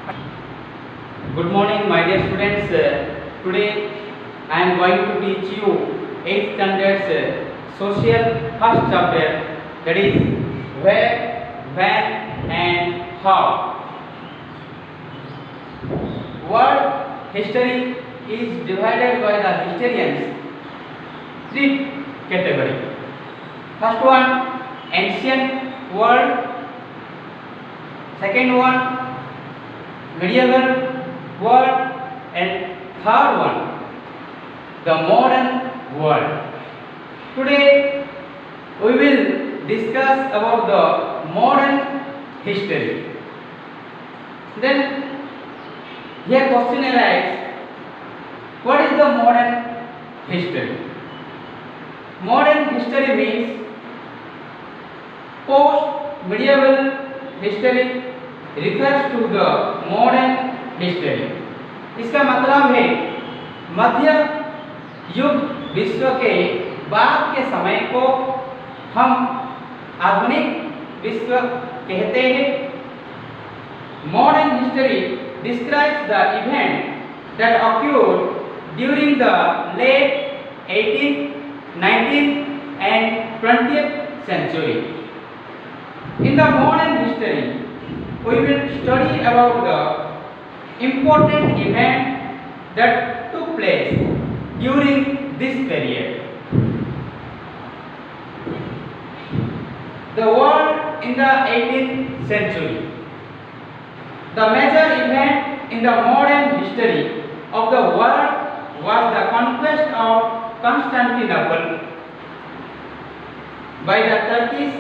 Good morning, my dear students. Today I am going to teach you 8th standard's social first chapter, that is where, when and how. World history is divided by the historians three categories. First one, ancient world. Second one, medieval world, and third one, the modern world. Today we will discuss about the modern history. Then here question arises, what is the modern history? Modern history means post medieval history refers to the modern history. इसका मतलब है मध्य युग विश्व के बाद के समय को हम आधुनिक विश्व कहते हैं. Modern history describes the event that occurred during the late 18th, 19th and 20th century. In the modern history, we will study about the important event that took place during this period. The world in the 18th century. The major event in the modern history of the world was the conquest of Constantinople by the Turks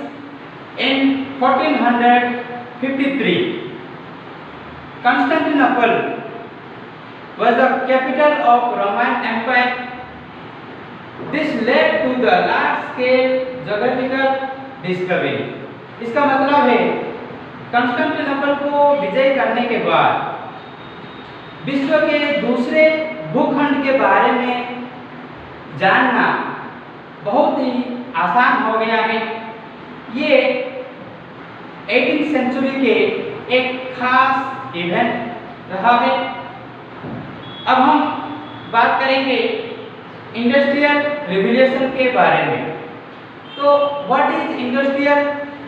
in 1453. Constantinople was the capital of Roman Empire. This led to the large-scale geographical discovery. इसका मतलब है कंस्टेंटिनोपल को विजय करने के बाद विश्व के दूसरे भूखंड के बारे में जानना बहुत ही आसान हो गया है. ये 18th सेंचुरी के एक खास इवेंट रहा है. अब हम बात करेंगे इंडस्ट्रियल रिवॉल्यूशन के बारे में. तो what is industrial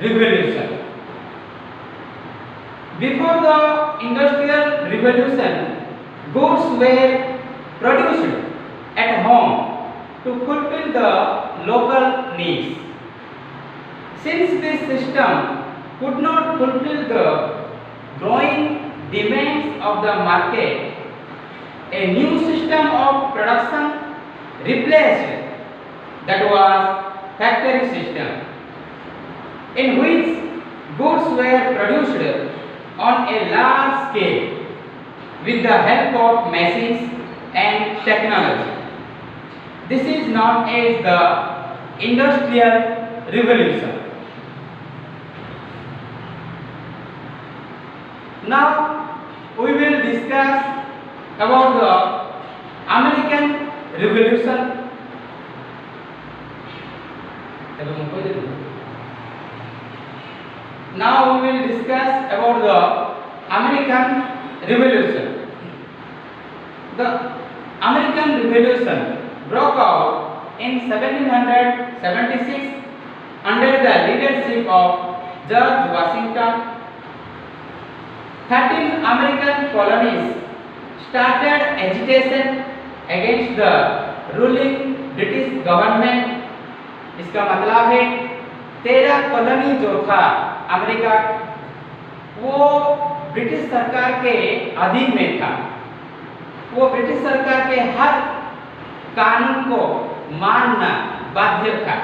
revolution? Before the industrial revolution, goods were produced at home to fulfil the local needs. Since this system could not fulfill the growing demands of the market, a new system of production replaced, that was factory system, in which goods were produced on a large scale with the help of machines and technology. This is known as the Industrial Revolution. Now we will discuss about the American Revolution. Now we will discuss about the American Revolution. The American Revolution broke out in 1776 under the leadership of George Washington. 13 American colonies started agitation against the ruling British government. इसका मतलब है 13 colony जो था America, वो British सरकार के अधीन में था. वो ब्रिटिश सरकार के हर कानून को मानना बाध्य था.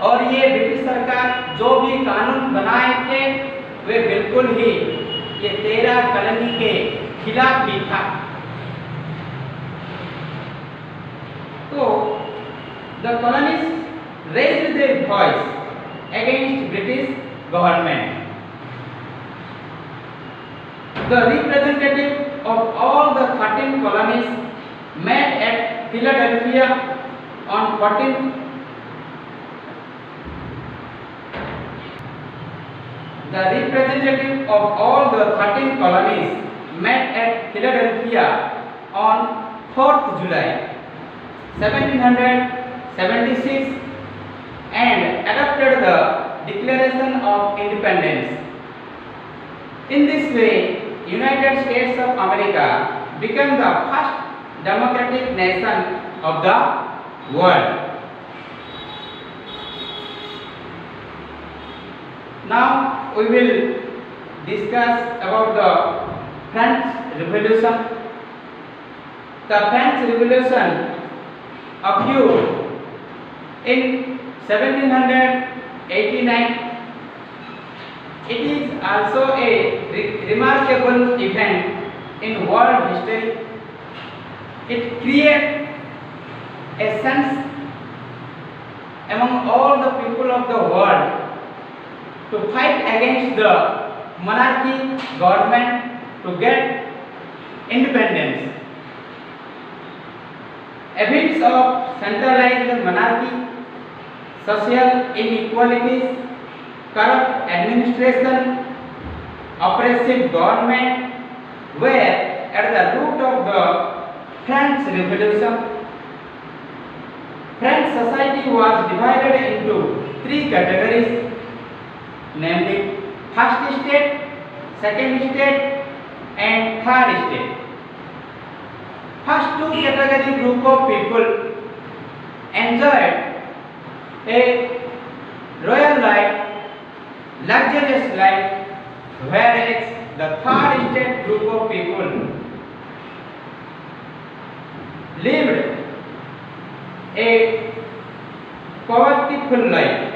और ये ब्रिटिश सरकार जो भी कानून बनाए थे वे बिल्कुल ही ये 13 कॉलोनी के खिलाफ भी था. तो the colonies raised their voice against British government. The representative of all the 13 colonies met at Philadelphia on 14th the representative of all the 13 colonies met at Philadelphia on 4th July 1776 and adopted the Declaration of Independence. In this way, United States of America became the first democratic nation of the world. Now we will discuss about the French Revolution. The French Revolution occurred in 1789. It is also a remarkable event in world history. It created a sense among all the people of the world to fight against the monarchy government to get independence. Events of centralized monarchy, social inequalities, corrupt administration, oppressive government were at the root of the French Revolution. French society was divided into three categories, namely first state, second state and third state. First two category group of people enjoyed a royal life, luxurious life, whereas the third state group of people lived a povertyful life.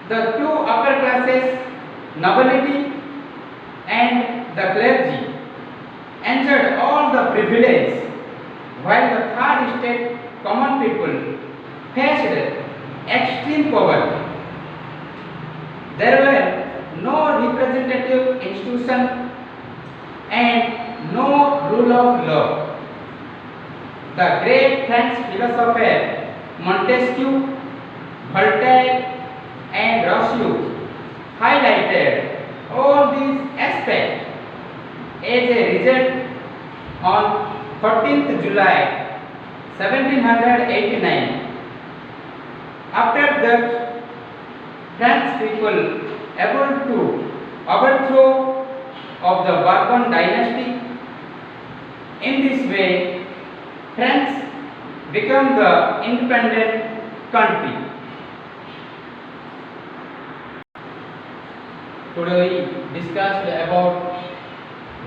The two upper classes, nobility and the clergy, enjoyed all the privilege, while the third state common people faced extreme poverty. There were no representative institution and no rule of law. The great French philosopher Montesquieu, Voltaire and Rousseau highlighted all these aspects. As a result, on 14th July 1789, after that, French people able to overthrow of the Bourbon dynasty. In this way, France became the independent country. Today we discussed about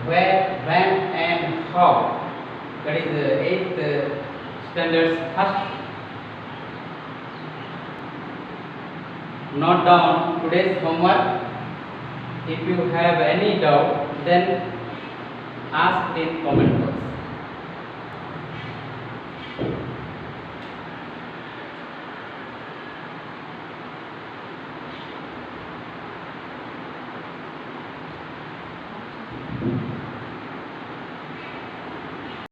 where, when and how. That is the 8th standards first. Note down today's homework. If you have any doubt, then ask in comment box.